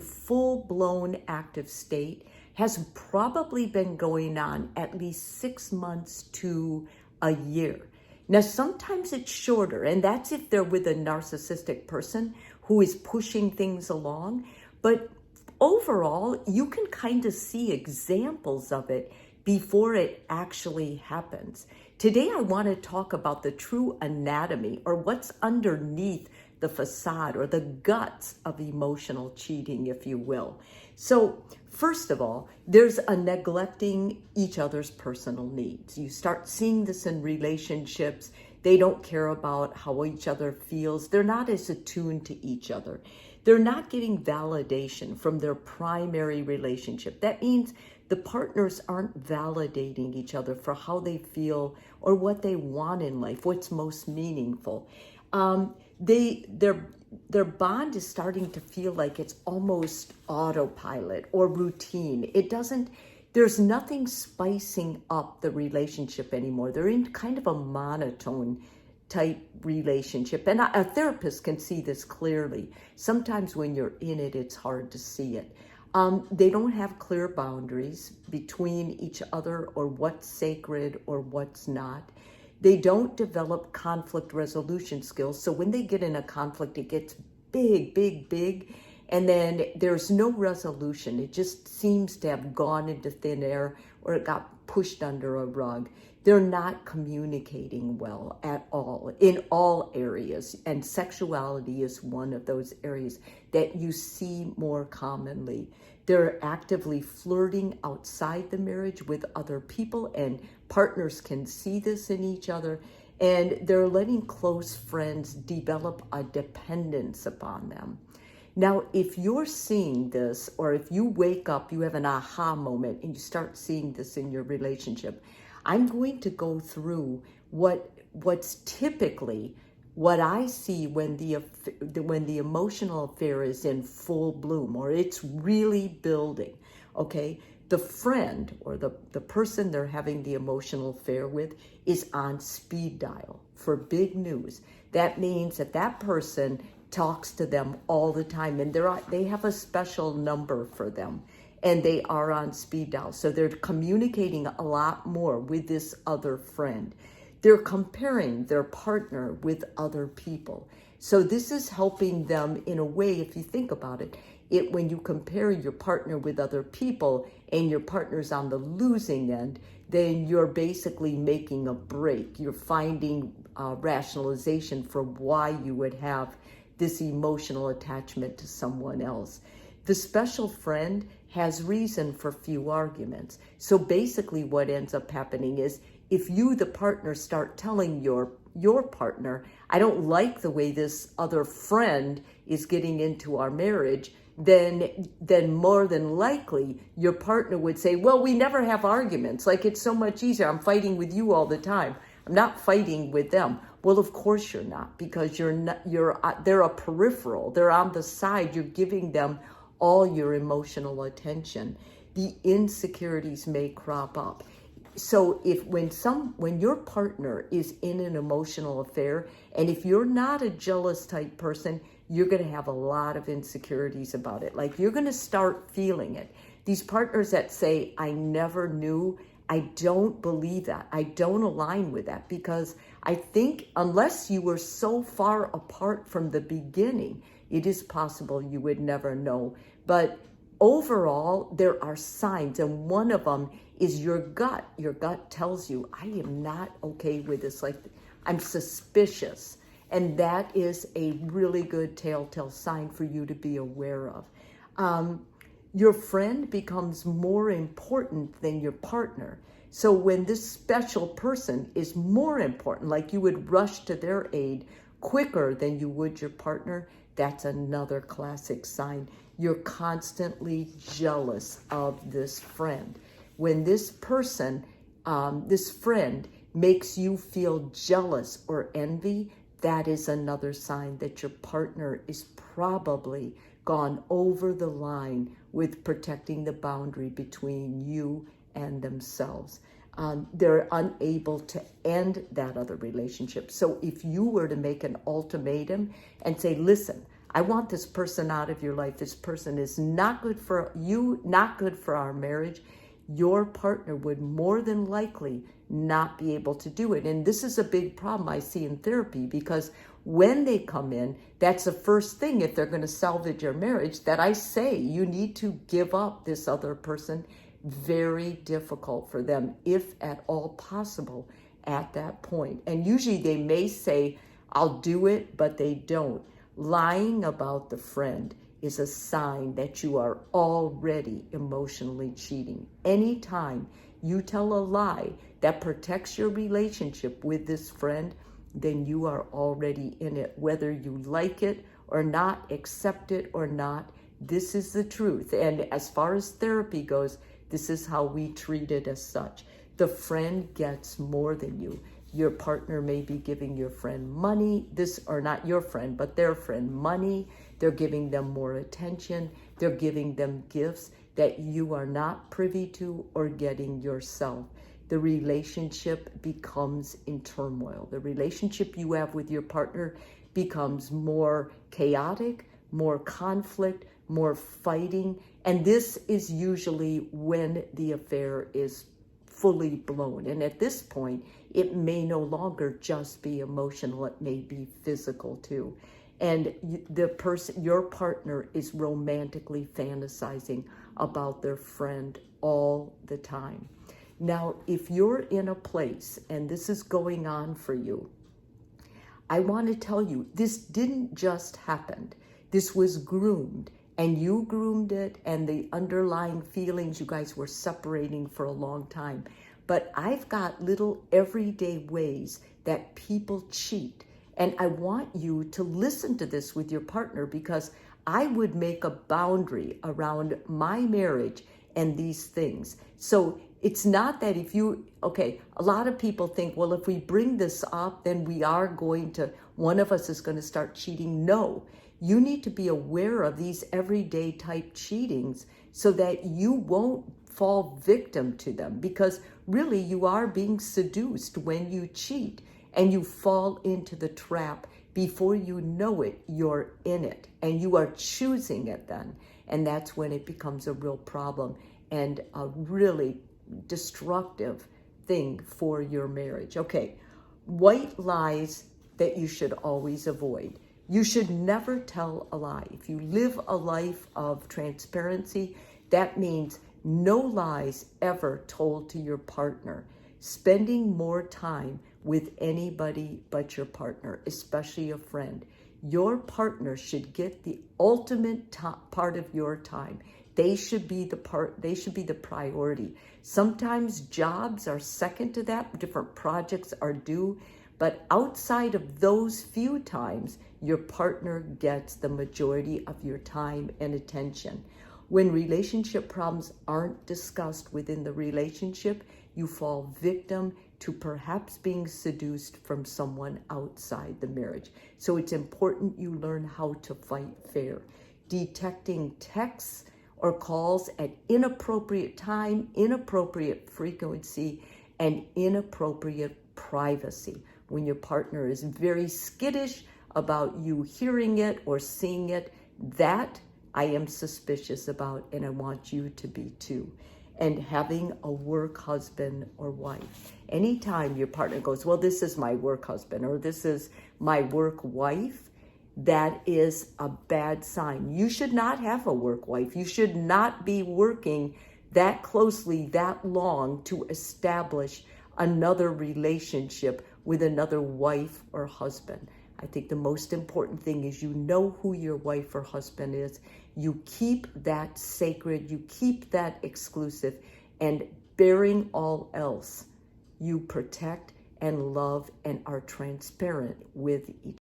full-blown active state has probably been going on at least 6 months to a year. Now, sometimes it's shorter, and that's if they're with a narcissistic person who is pushing things along. But overall, you can kind of see examples of it before it actually happens. Today, I want to talk about the true anatomy, or what's underneath the facade or the guts of emotional cheating, if you will. So first of all, there's a neglecting each other's personal needs. You start seeing this in relationships. They don't care about how each other feels. They're not as attuned to each other. They're not getting validation from their primary relationship. That means the partners aren't validating each other for how they feel or what they want in life, what's most meaningful. Their bond is starting to feel like it's almost autopilot or routine. There's nothing spicing up the relationship anymore. They're in kind of a monotone type relationship. And a therapist can see this clearly. Sometimes when you're in it, it's hard to see it. They don't have clear boundaries between each other or what's sacred or what's not. They don't develop conflict resolution skills. So when they get in a conflict, it gets big, big, big. And then there's no resolution. It just seems to have gone into thin air or it got pushed under a rug. They're not communicating well at all in all areas. And sexuality is one of those areas that you see more commonly. They're actively flirting outside the marriage with other people, and partners can see this in each other. And they're letting close friends develop a dependence upon them. Now, if you're seeing this, or if you wake up, you have an aha moment and you start seeing this in your relationship, I'm going to go through what's typically what I see when the emotional affair is in full bloom, or it's really building. Okay, the friend or the person they're having the emotional affair with is on speed dial for big news. That means that person talks to them all the time, and they have a special number for them, and they are on speed dial. So they're communicating a lot more with this other friend. They're comparing their partner with other people. So this is helping them in a way, if you think about it, when you compare your partner with other people and your partner's on the losing end, then you're basically making a break. You're finding rationalization for why you would have this emotional attachment to someone else. The special friend has reason for few arguments. So basically what ends up happening is if you, the partner, start telling your partner, I don't like the way this other friend is getting into our marriage, then more than likely your partner would say, well, we never have arguments. Like, it's so much easier. I'm fighting with you all the time. I'm not fighting with them. Well, of course you're not, because they're a peripheral. They're on the side. You're giving them all your emotional attention. The insecurities may crop up. So when your partner is in an emotional affair, and if you're not a jealous type person, you're going to have a lot of insecurities about it. Like, you're going to start feeling it. These partners that say, I never knew, I don't believe that. I don't align with that, because I think unless you were so far apart from the beginning, it is possible you would never know. But overall, there are signs, and one of them is your gut. Your gut tells you, I am not okay with this. Like, I'm suspicious. And that is a really good telltale sign for you to be aware of. Your friend becomes more important than your partner. So when this special person is more important, like you would rush to their aid quicker than you would your partner, that's another classic sign. You're constantly jealous of this friend. When this person, this friend, makes you feel jealous or envy, that is another sign that your partner is probably gone over the line with protecting the boundary between you and themselves. They're unable to end that other relationship. So if you were to make an ultimatum and say, listen, I want this person out of your life. This person is not good for you, not good for our marriage. Your partner would more than likely not be able to do it. And this is a big problem I see in therapy, because when they come in, that's the first thing, if they're going to salvage your marriage, that I say you need to give up this other person. Very difficult for them, if at all possible, at that point. And usually they may say, I'll do it, but they don't. Lying about the friend is a sign that you are already emotionally cheating. Anytime you tell a lie that protects your relationship with this friend, then you are already in it. Whether you like it or not, accept it or not, this is the truth. And as far as therapy goes, this is how we treat it as such. The friend gets more than you. Your partner may be giving your friend money, or not your friend, but their friend money. They're giving them more attention. They're giving them gifts that you are not privy to or getting yourself. The relationship becomes in turmoil. The relationship you have with your partner becomes more chaotic, more conflict, more fighting. And this is usually when the affair is fully blown. And at this point, it may no longer just be emotional, it may be physical too. And your partner is romantically fantasizing about their friend all the time. Now, if you're in a place and this is going on for you, I want to tell you, this didn't just happen. This was groomed, and you groomed it, and the underlying feelings, you guys were separating for a long time. But I've got little everyday ways that people cheat. And I want you to listen to this with your partner, because I would make a boundary around my marriage and these things. So it's not that a lot of people think, well, if we bring this up, then one of us is going to start cheating. No, you need to be aware of these everyday type cheatings so that you won't fall victim to them, because really you are being seduced when you cheat, and you fall into the trap. Before you know it, you're in it, and you are choosing it then. And that's when it becomes a real problem and a really destructive thing for your marriage. Okay, white lies that you should always avoid. You should never tell a lie. If you live a life of transparency, that means no lies ever told to your partner. Spending more time with anybody but your partner, especially a friend. Your partner should get the ultimate part of your time. They should be the priority. Sometimes jobs are second to that, different projects are due, but outside of those few times, your partner gets the majority of your time and attention. When relationship problems aren't discussed within the relationship, you fall victim to perhaps being seduced from someone outside the marriage. So it's important you learn how to fight fair. Detecting texts or calls at inappropriate time, inappropriate frequency, and inappropriate privacy. When your partner is very skittish about you hearing it or seeing it, that I am suspicious about, and I want you to be too. And having a work husband or wife. Anytime your partner goes, well, this is my work husband or this is my work wife, that is a bad sign. You should not have a work wife. You should not be working that closely, that long to establish another relationship with another wife or husband. I think the most important thing is you know who your wife or husband is. You keep that sacred, you keep that exclusive, and bearing all else, you protect and love and are transparent with each other.